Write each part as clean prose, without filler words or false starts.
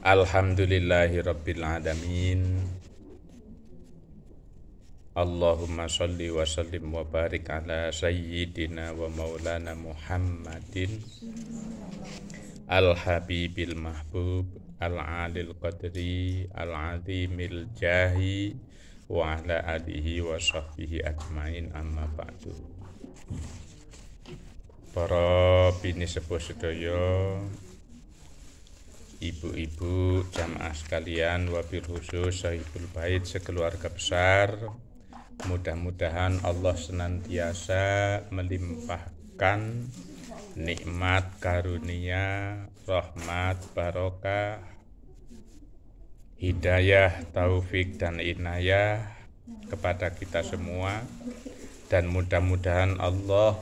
Alhamdulillahirabbil alamin. Allahumma sholli wa sallim wa barik ala sayyidina wa maulana Muhammadin al-habibil mahbub al-alil qadri al-azimil jahi wa ala alihi wa sahbihi ajmain, amma ba'du. Para bini sepuh sedaya, ibu-ibu jamaah sekalian, wabil khusus sahibul bait sekeluarga besar, mudah-mudahan Allah senantiasa melimpahkan nikmat karunia, rahmat, barokah, hidayah, taufik dan inayah kepada kita semua, dan mudah-mudahan Allah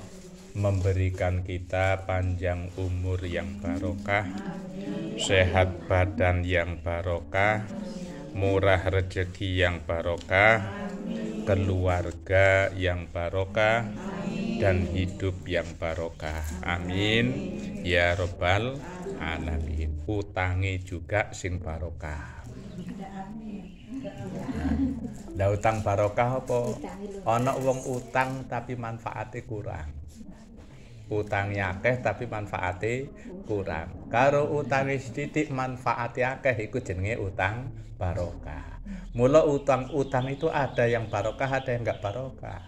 memberikan kita panjang umur yang barokah, sehat badan yang barokah, murah rezeki yang barokah, keluarga yang barokah, dan hidup yang barokah. Amin ya robbal alamin. Utangi juga sing barokah. Nah, utang barokah apa? Ana wong utang tapi manfaate kurang. Utangnya akeh tapi manfaate kurang. Karo utange sithik manfaate akeh, iku jenenge utang barokah. Mula utang-utang itu ada yang barokah, ada yang enggak barokah.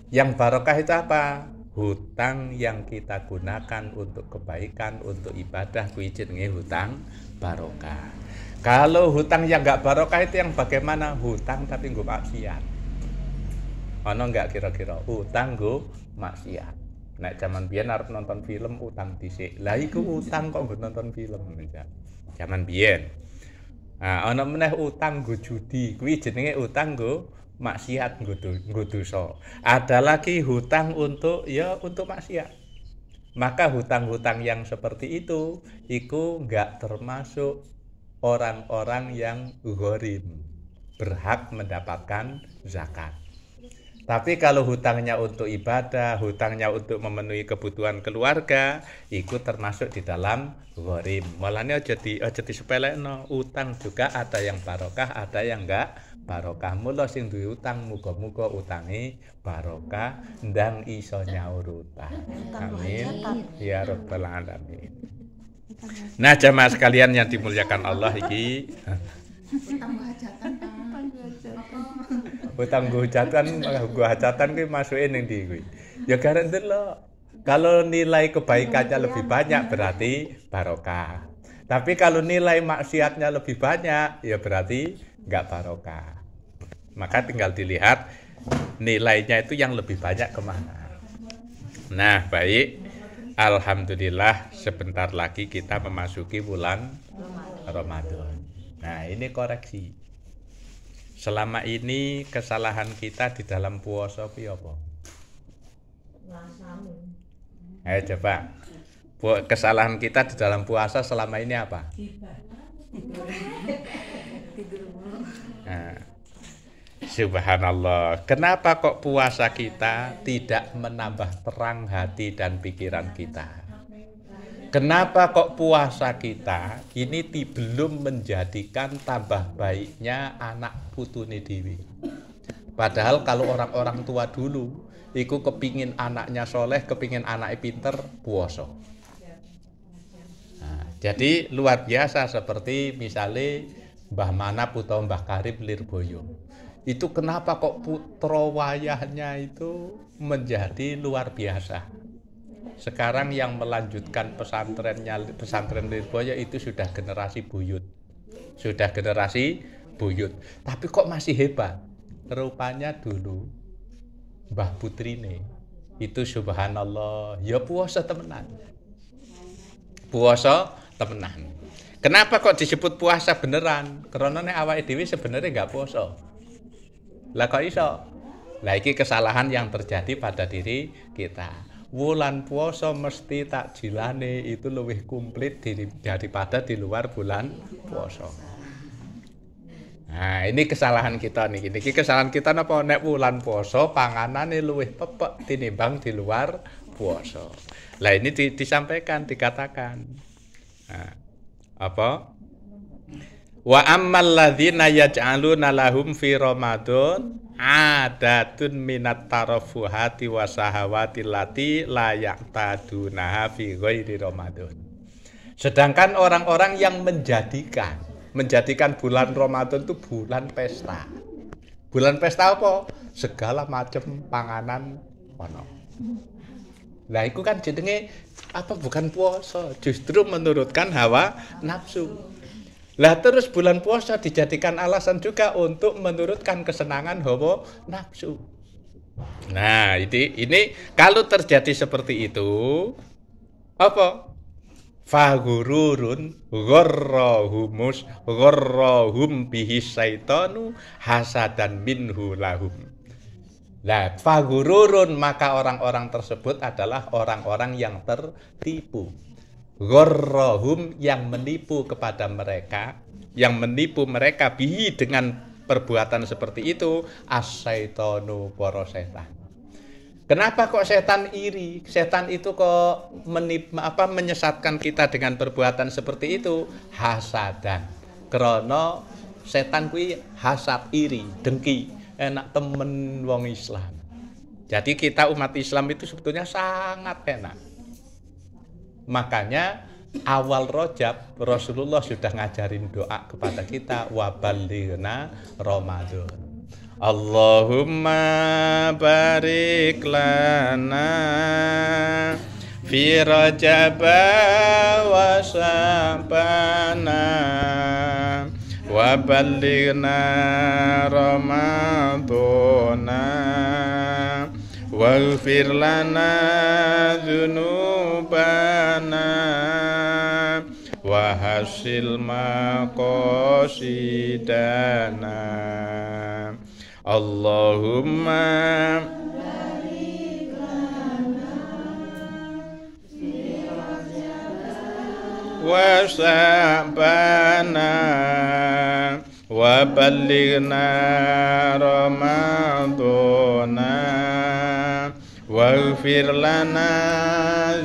Yang barokah itu apa? Hutang yang kita gunakan untuk kebaikan, untuk ibadah, kuwi jenenge hutang barokah. Kalau hutang yang enggak barokah itu yang bagaimana? Hutang tapi nggo maksiat. Ana enggak kira-kira hutang nggo maksiat? Nek zaman biyen arep nonton film utang dhisik. Lah iku utang kok nggo nonton film. Zaman biyen. Nah, ana meneh utang nggo judi. Kuwi jenenge utang nggo maksiat, nggo dosa. Ada lagi hutang untuk maksiat. Maka hutang-hutang yang seperti itu iku enggak termasuk orang-orang yang gharim, berhak mendapatkan zakat. Tapi kalau hutangnya untuk ibadah, hutangnya untuk memenuhi kebutuhan keluarga, itu termasuk di dalam gharim. Mulane aja disepelekno, utang juga ada yang barokah, ada yang enggak barokah. Mula sing duwe utang muga-muga utangi barokah ndang iso nyaur utang. Amin ya rabbal alamin. Nah, jamaah sekalian yang dimuliakan Allah iki, utang nggo hajatan kuwi masuke ning ndi kuwi? Ya garek ndelok. Kalau nilai kebaikannya lebih banyak berarti barokah. Tapi kalau nilai maksiatnya lebih banyak ya berarti enggak barokah. Maka tinggal dilihat nilainya itu yang lebih banyak kemana. Nah, baik. Alhamdulillah sebentar lagi kita memasuki bulan Ramadan. Nah, ini koreksi. Selama ini kesalahan kita di dalam puasa piye apa? Ayo coba. Kesalahan kita di dalam puasa selama ini apa? Nah, subhanallah. Kenapa kok puasa kita tidak menambah terang hati dan pikiran kita? Kenapa kok puasa kita ini belum menjadikan tambah baiknya anak putune dewi? Padahal kalau orang-orang tua dulu, iku kepingin anaknya soleh, kepingin anaknya pinter, puasa. Nah, jadi luar biasa seperti misalnya Mbah Manap atau Mbah Karib Lirboyo. Itu kenapa kok putra wayahnya itu menjadi luar biasa? Sekarang yang melanjutkan pesantren Lirboyo itu sudah generasi buyut. Tapi kok masih hebat? Rupanya dulu Mbah Putrine itu subhanallah, ya puasa temenan. Kenapa kok disebut puasa beneran? Karena nek awake dhewe sebenarnya enggak puasa. Lah kok iso? Lah iki kesalahan yang terjadi pada diri kita. Wulan puasa mesti takjilane itu lebih komplit daripada di luar bulan puasa. Nah, ini kesalahan kita nih. Ini kesalahan kita napa nek wulan puasa panganane luwih pepek tinimbang di luar puasa. Lah ini disampaikan, dikatakan. Nah, apa? Wa ammal ladzina yaj'aluna lahum fi Ramadan adatun minat tarafuhati wa sahawati lati la yaqtadunaha fi ghairi Ramadan. Sedangkan orang-orang yang menjadikan bulan Ramadan itu bulan pesta. Bulan pesta apa? Segala macam panganan ono. Lah iku kan jenenge apa bukan puasa, justru menurutkan hawa nafsu. Lah terus bulan puasa dijadikan alasan juga untuk menurutkan kesenangan hawa nafsu. Nah, ini kalau terjadi seperti itu apa? Fagururun gharrahum bihi syaitanu hasadan minhu lahum. Nah, fagururun maka orang-orang tersebut adalah orang-orang yang tertipu. Gharrahum yang menipu kepada mereka, yang menipu mereka bihi dengan perbuatan seperti itu as-syaitanu para setan. Kenapa kok setan iri? Setan itu kok menyesatkan kita dengan perbuatan seperti itu? Hasadan. Karena setan kuwi hasad iri, dengki, enak temen wong Islam. Jadi kita umat Islam itu sebetulnya sangat enak. Makanya awal Rajab Rasulullah sudah ngajarin doa kepada kita wa ballighna Ramadan. Allahumma barik lana fi Rajab wa Sya'bana wa ballighna Ramadana waghfir lana dzunubana wa hasil maqasidana. Allahumma barik lana wa Sya'bana wa ballighna Ramadana waghfir lana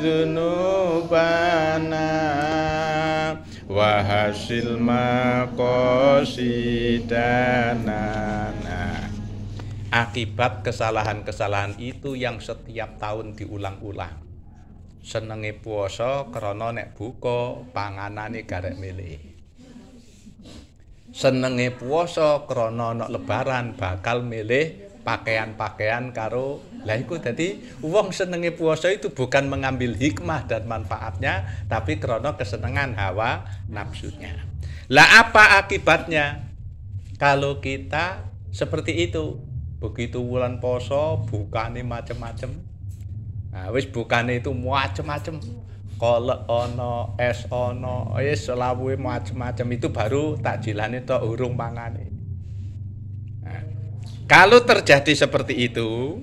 dzunubana wa hasil maqasidana. Akibat kesalahan-kesalahan itu yang setiap tahun diulang-ulang. Senenge puasa krana nek buka panganane garek milih. Senenge puasa krana nek lebaran bakal milih pakaian-pakaian karo. Lah iku dadi wong senenge puasa itu bukan mengambil hikmah dan manfaatnya, tapi krana kesenangan hawa nafsunya. Lah apa akibatnya kalau kita seperti itu? Begitu bulan poso bukane macem-macem. Nah, wis bukane itu macem-macem. Kolek ono, es ono, wis selawuhe macem-macem itu baru takjilane tok urung mangane. Nah, kalau terjadi seperti itu,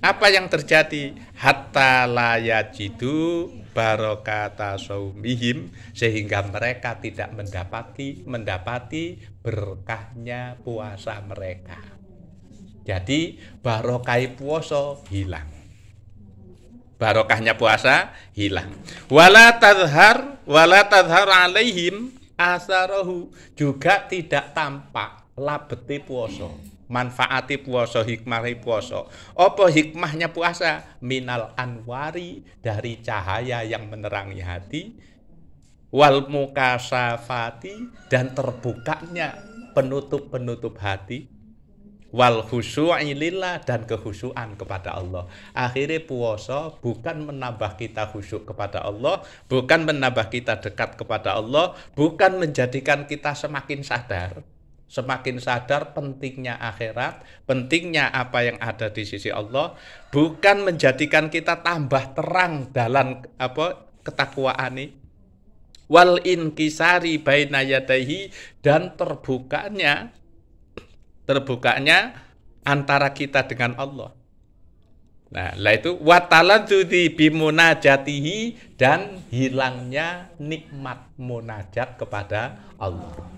apa yang terjadi? Hatta la yajidu barokata saumihim, sehingga mereka tidak mendapati berkahnya puasa mereka. Jadi barokai puasa hilang. Barokahnya puasa hilang. Wala tadhar alaihim asarahu, juga tidak tampak labeti puasa. Manfaati puasa, hikmahi puasa. Apa hikmahnya puasa? Minal anwari, dari cahaya yang menerangi hati. Wal mukasafati, dan terbukanya penutup-penutup hati. Wal khusyu'i lillah, dan kehusyuan kepada Allah. Akhirnya puasa bukan menambah kita khusyuk kepada Allah, bukan menambah kita dekat kepada Allah, bukan menjadikan kita semakin sadar pentingnya akhirat, pentingnya apa yang ada di sisi Allah, bukan menjadikan kita tambah terang dalam ketakwaan ini. Wal inkisari baina yadaihi, dan terbukanya antara kita dengan Allah. Nah, lah itu wataladzudi bimunajatihi, dan hilangnya nikmat munajat kepada Allah.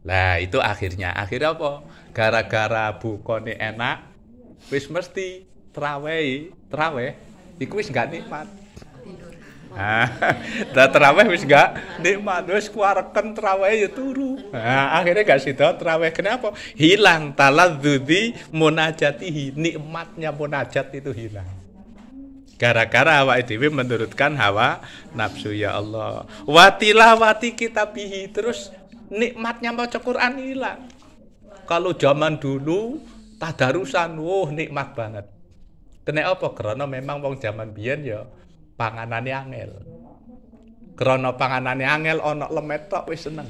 Lah itu akhirnya apa? Gara-gara bukone enak, wis mesti traweh, iku wis gak nikmat. Tarawih wis gak nikmat, wis kuareken tarawih ya turu. Akhirnya gak sida tarawih. Kenapa? Hilang taladzudi munajatihi, nikmatnya munajat itu hilang. Gara-gara awake dhewe menurutkan hawa nafsu ya Allah. Wa tilawati kitabihi, terus nikmatnya maca Quran hilang. Kalau zaman dulu tadarusan, nikmat banget. Kenapa? Karena memang wong zaman biyen ya panganane angel. Krana panganane angel ana lemet tok wis seneng.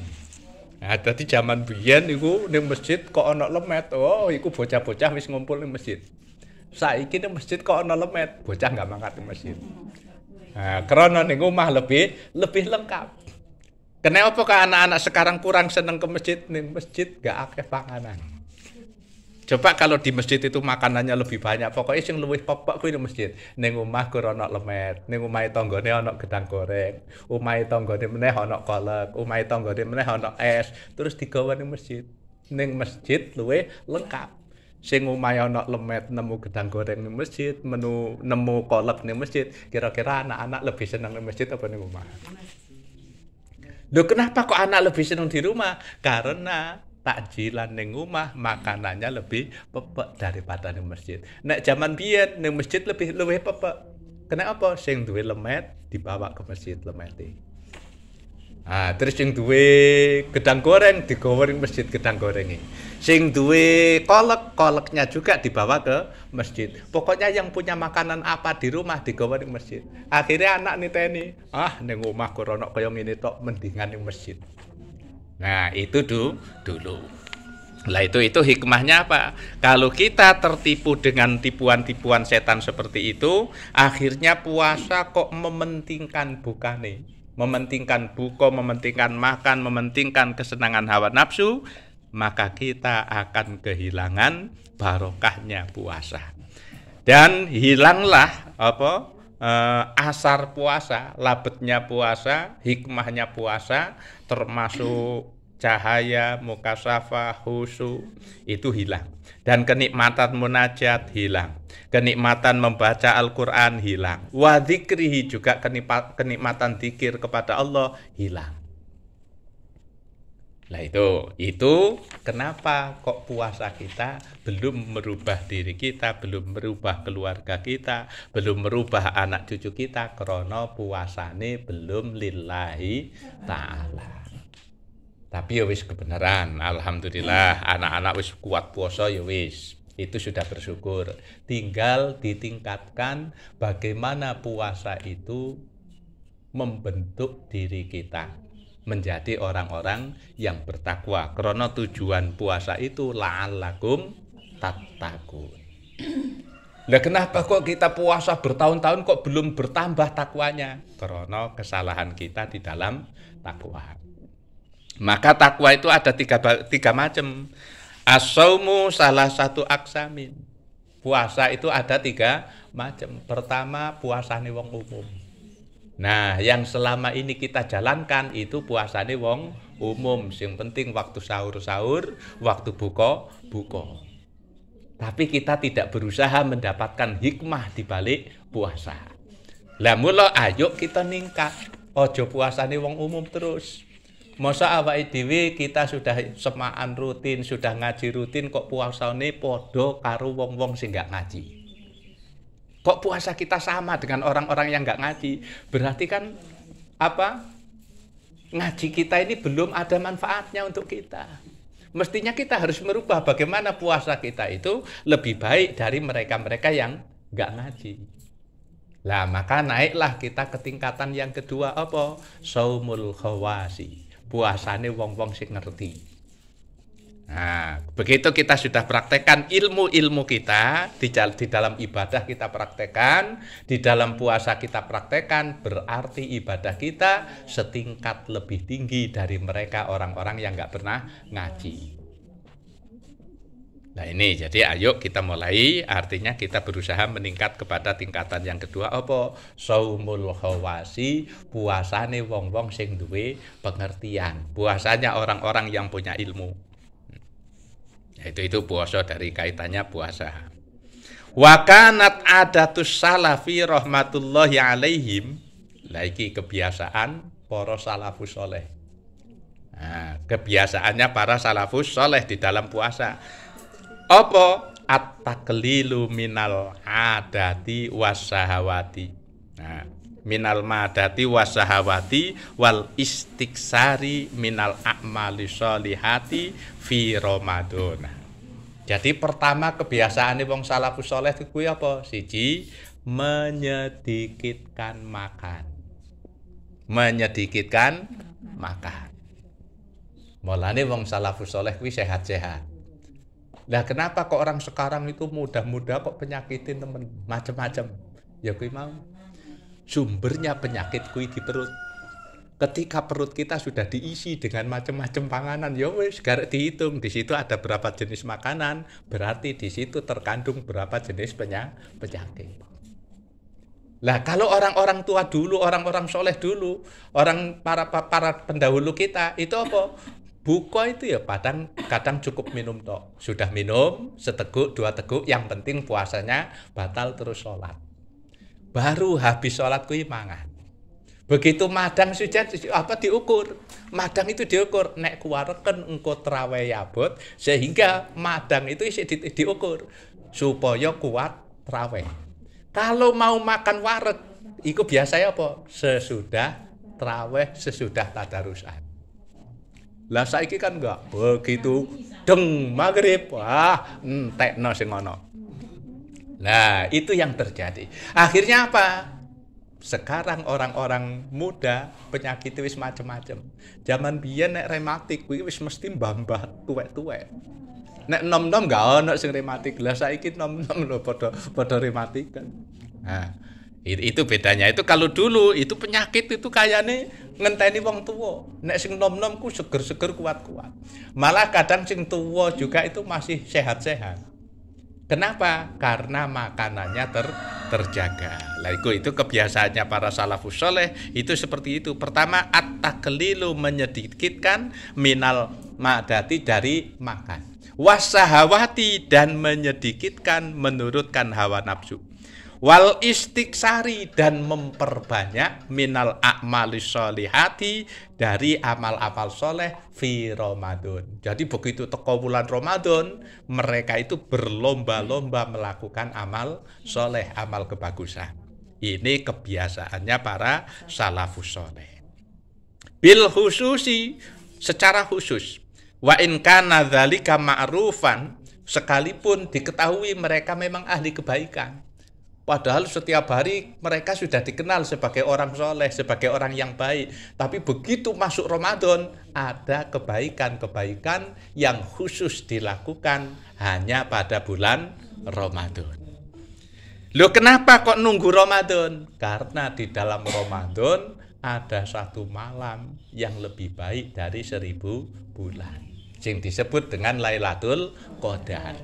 Nah, dadi jaman biyen iku ning masjid kok ana lemet, iku bocah-bocah wis ngumpul ning masjid. Saiki ning masjid kok ana lemet, bocah enggak mangkat ning masjid. Nah, krana ning omah lebih lengkap. Kenapa kok anak-anak sekarang kurang seneng ke masjid? Ning masjid enggak akeh panganan. Coba kalau di masjid itu makanannya lebih banyak, pokoknya sing luwih pokok kuwi di masjid. Ning omah kur ana lemet, ning omahe tanggane ana gedang goreng, omahe tanggane meneh ana kolak, omahe tanggane meneh ana es, terus digawa ning masjid. Ning masjid luwih lengkap. Sing omahe ana lemet nemu gedang goreng ning masjid, nemu kolak ning masjid, kira-kira anak-anak lebih senang ning masjid apa ning omah? Loh, kenapa kok anak lebih senang di rumah? Karena takjilan ning omah makanannya lebih pepek daripada ning masjid. Nek zaman biyen ning masjid lebih pepek. Kenapa? Sing duwe lemet dibawa ke masjid lemete. Terus sing duwe gedang goreng digawa ning masjid gedang gorenge. Sing duwe koleknya juga dibawa ke masjid. Pokoknya yang punya makanan apa di rumah digawa ning masjid. Akhirnya anak niteni, ning omah kok ono kaya ngene tok, mendingan ning masjid. Nah, itu dulu. Lah itu hikmahnya apa? Kalau kita tertipu dengan tipuan-tipuan setan seperti itu, akhirnya puasa kok mementingkan bukane, mementingkan buka, mementingkan makan, mementingkan kesenangan hawa nafsu, maka kita akan kehilangan barokahnya puasa. Dan hilanglah asar puasa, labetnya puasa, hikmahnya puasa, termasuk cahaya, mukasafah, khusyuk, itu hilang. Dan kenikmatan munajat hilang. Kenikmatan membaca Al-Quran hilang. Wa dzikrihi juga kenikmatan zikir kepada Allah hilang. Nah itu kenapa kok puasa kita belum merubah diri kita, belum merubah keluarga kita, belum merubah anak cucu kita, karena puasane belum lillahi ta'ala. Tapi ya wis kebenaran, alhamdulillah anak-anak wis kuat puasa ya wis. Itu sudah bersyukur. Tinggal ditingkatkan bagaimana puasa itu membentuk diri kita menjadi orang-orang yang bertakwa. Karena tujuan puasa itu la'allakum tattaqun. Lah kenapa kok kita puasa bertahun-tahun kok belum bertambah takwanya? Karena kesalahan kita di dalam takwa. Maka takwa itu ada tiga macam. As-saumu salah satu aksamin. Puasa itu ada 3 macam. Pertama, puasane wong umum. Nah, yang selama ini kita jalankan itu puasane wong umum. Yang penting waktu sahur-sahur, waktu buka. Tapi kita tidak berusaha mendapatkan hikmah di balik puasa. Lah mula ayo kita ningkat. Ojo puasane wong umum terus. Masa awake dhewe kita sudah semaan rutin, sudah ngaji rutin, kok puasane padha karo wong-wong sing gak ngaji. Kok puasa kita sama dengan orang-orang yang nggak ngaji? Berarti kan ngaji kita ini belum ada manfaatnya untuk kita. Mestinya kita harus merubah bagaimana puasa kita itu lebih baik dari mereka-mereka yang nggak ngaji. Lah maka naiklah kita ke tingkatan yang kedua apa? Shaumul khawasi. Puasane wong-wong sing ngerti. Nah, begitu kita sudah praktekkan ilmu-ilmu kita di dalam ibadah kita praktekkan, di dalam puasa kita praktekkan, berarti ibadah kita setingkat lebih tinggi dari mereka orang-orang yang nggak pernah ngaji. Nah ini, jadi ayo kita mulai, artinya kita berusaha meningkat kepada tingkatan yang kedua apa? Shaumul khawasi, puasane wong-wong sing duwe pengertian, puasanya orang-orang yang punya ilmu. Itu puasa dari kaitannya puasa. Wa kanat adatus salafi rahmatullahi alaihim. Lah iki kebiasaan para salafus soleh. Nah, kebiasaannya para salafus soleh di dalam puasa. Apa? At-taqlilu minal adati wasyahawati. Nah, minal madati wasyahawati wal istiksari minal a'mali sholihati fi Ramadan. Jadi pertama kebiasaan wong salafus soleh kuwi apa? Siji, menyedikitkan makan. Menyedikitkan makan. Mulane wong salafus soleh kuwi sehat-sehat. Lah kenapa kok orang sekarang itu mudah-mudah kok penyakitin temen macam-macam? Ya kuwi mau. Sumbernya penyakit kuwi di perut. Ketika perut kita sudah diisi dengan macam-macam panganan, ya wis garek dihitung di situ ada berapa jenis makanan, berarti di situ terkandung berapa jenis penyakit. Lah kalau orang-orang tua dulu, orang-orang soleh dulu, para pendahulu kita itu apa? Buka itu ya kadang cukup minum tok. Sudah minum seteguk, 2 teguk, yang penting puasanya batal terus sholat. Baru habis sholat kuwi mangan. Begitu madang sudah diukur. Madang itu diukur nek kuwareken engko traweh abot sehingga madang itu isi diukur supaya kuat traweh. Kalau mau makan wareg iku biasanya apa? Sesudah traweh, sesudah tadarusan. Lah saiki kan enggak begitu deng maghrib entekno sing ngono. Nah, itu yang terjadi. Akhirnya apa? Sekarang orang-orang muda penyakit wis macam-macam. Zaman biyen nek rematik kuwi wis mesti mbah-mbah tuwek-tuwek. Nek nom-nom gak ono sing rematik. Lah saiki nom-nom lho padha rematik kan. Nah, itu bedanya. Itu kalau dulu itu penyakit itu kayane ngenteni wong tuwa. Nek sing nom-nom ku seger-seger kuat-kuat. Malah kadang sing tuwa juga itu masih sehat-sehat. Kenapa? Karena makanannya terjaga. Lah itu kebiasaannya para salafus soleh itu seperti itu. Pertama, at-taqlilu menyedikitkan minal madati dari makan. Wasyahawati dan menyedikitkan menurutkan hawa nafsu. Wal istiksari dan memperbanyak minal a'mali sholihati dari amal-amal soleh fi Ramadan. Jadi begitu teko bulan Ramadan, mereka itu berlomba-lomba melakukan amal soleh, amal kebagusan. Ini kebiasaannya para salafus soleh. Bil khususi, secara khusus. Wa in kana dzalika ma'rufan, sekalipun diketahui mereka memang ahli kebaikan. Padahal setiap hari mereka sudah dikenal sebagai orang soleh, sebagai orang yang baik. Tapi begitu masuk Ramadan, ada kebaikan-kebaikan yang khusus dilakukan hanya pada bulan Ramadan. Loh kenapa kok nunggu Ramadan? Karena di dalam Ramadan ada satu malam yang lebih baik dari 1000 bulan. Yang disebut dengan Lailatul Qadar.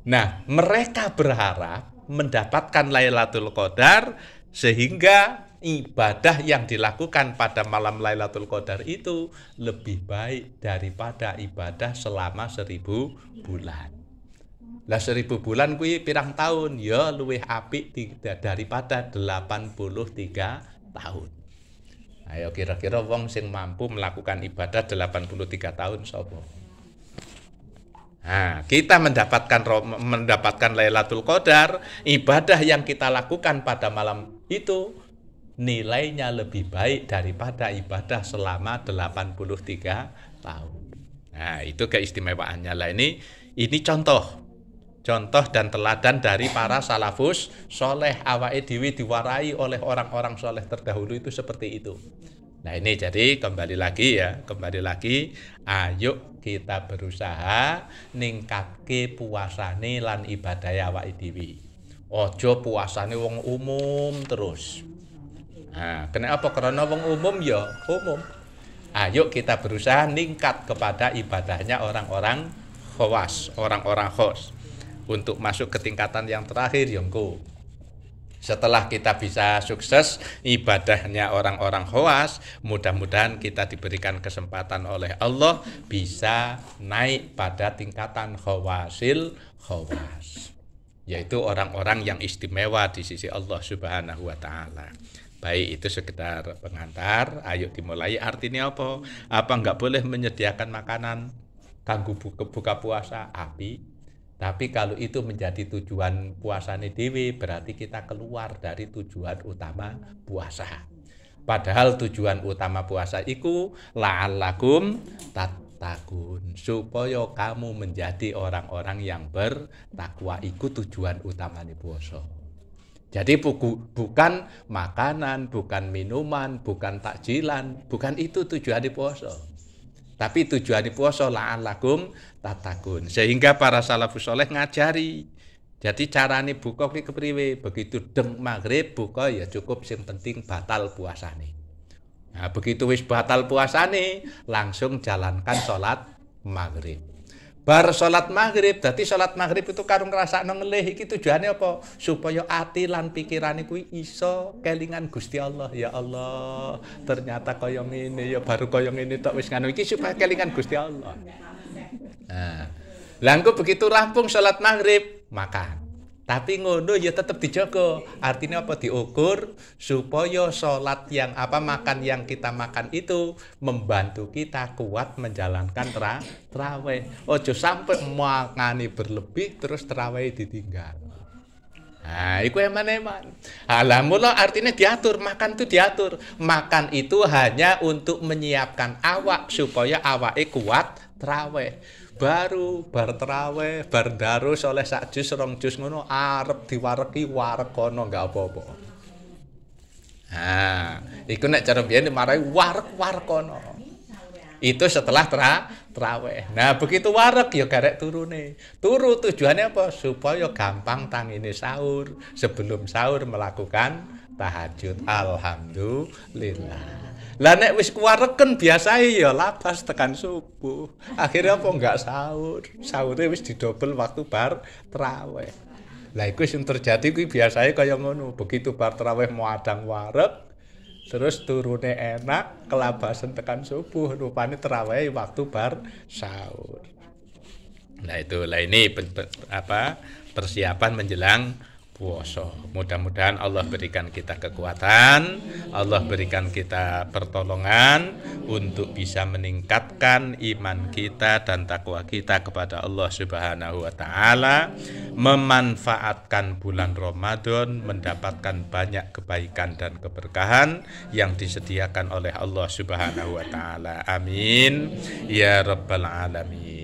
Nah, mereka berharap mendapatkan Lailatul Qadar sehingga ibadah yang dilakukan pada malam Lailatul Qadar itu lebih baik daripada ibadah selama 1000 bulan. Lah 1000 bulan kuwi pirang tahun? Ya luwih apik daripada 83 tahun. Ayo kira-kira wong sing mampu melakukan ibadah 83 tahun sapa? Nah, kita mendapatkan Lailatul Qadar, ibadah yang kita lakukan pada malam itu nilainya lebih baik daripada ibadah selama 83 tahun. Nah, itu keistimewaannya. Lah ini contoh dan teladan dari para salafus soleh. Awake dhewe diwarai oleh orang-orang soleh terdahulu itu seperti itu. Nah ini jadi kembali lagi, ayo kita berusaha ningkatke puasane lan ibadah awake dhewe. Aja puasane wong umum terus. Nah, kenapa? Karena wong umum ya umum. Ayo kita berusaha ningkat kepada ibadahnya orang-orang khawas, orang-orang khos. Untuk masuk ke tingkatan yang terakhir yongko. Setelah kita bisa sukses ibadahnya orang-orang khawas, mudah-mudahan kita diberikan kesempatan oleh Allah bisa naik pada tingkatan khawasil khawas, yaitu orang-orang yang istimewa di sisi Allah Subhanahu wa taala. Baik, itu sekedar pengantar. Ayo dimulai. Artinya apa? Apa nggak boleh menyediakan makanan kanggo buka puasa? Api. Tapi kalau itu menjadi tujuan puasane dewe, berarti kita keluar dari tujuan utama puasa. Padahal tujuan utama puasa iku la'allakum tattaqun, supaya kamu menjadi orang-orang yang bertakwa. Iku tujuan utamane puasa. Jadi bukan makanan, bukan minuman, bukan takjilan, bukan itu tujuan puasa. Tapi tujuan puasa la'allakum tattaqun. Sehingga para salafus saleh ngajari. Jadi carane buka ki kepriwe? Begitu deng maghrib buka ya cukup, sing penting batal puasane. Nah, begitu wis batal puasane, langsung jalankan sholat maghrib. Bar sholat maghrib, dadi sholat maghrib itu karo ngrasakno ngelih, iki tujuannya apa? Supaya ati lan pikirane kuwi iso kelingan Gusti Allah. Ya Allah, ternyata kaya ngene, ya baru kaya ngene tok wis ngono iki, supaya kelingan Gusti Allah. Nah, lah engko begitu rampung sholat maghrib, makan. Tapi ngono ya tetap dijaga. Artinya apa? Diukur supaya sholat yang makan yang kita makan itu membantu kita kuat menjalankan tarawih. Ojo sampai makani berlebih terus tarawih ditinggal. Nah, itu eman-eman. Alhamdulillah artinya diatur, makan itu diatur. Makan itu hanya untuk menyiapkan awak supaya awake kuat tarawih. Baru bar tarawih, bar darus oleh sak jus rong jus ngono arep diwareki warek kono enggak apa-apa. Nah, iku nek cara biyen dimarahi warek kono. Itu setelah tarawih. Nah, begitu warek ya garek turune. Turu tujuannya apa? Supaya gampang tangine sahur, sebelum sahur melakukan tahajud. Alhamdulillah. Lah nek wis kuwareken biasae ya labas tekan subuh. Akhirnya apa enggak sahur. Sahure wis didobel waktu bar tarawih. Lah iku sing terjadi kuwi biasae kaya ngono. Begitu bar tarawih muadang wareg, terus turune enak, kelabasan tekan subuh, rupane tarawih waktu bar sahur. Nah itulah ini persiapan menjelang puasa. Mudah-mudahan Allah berikan kita kekuatan, Allah berikan kita pertolongan untuk bisa meningkatkan iman kita dan takwa kita kepada Allah Subhanahu wa taala, memanfaatkan bulan Ramadan, mendapatkan banyak kebaikan dan keberkahan yang disediakan oleh Allah Subhanahu wa taala. Amin ya rabbal alamin.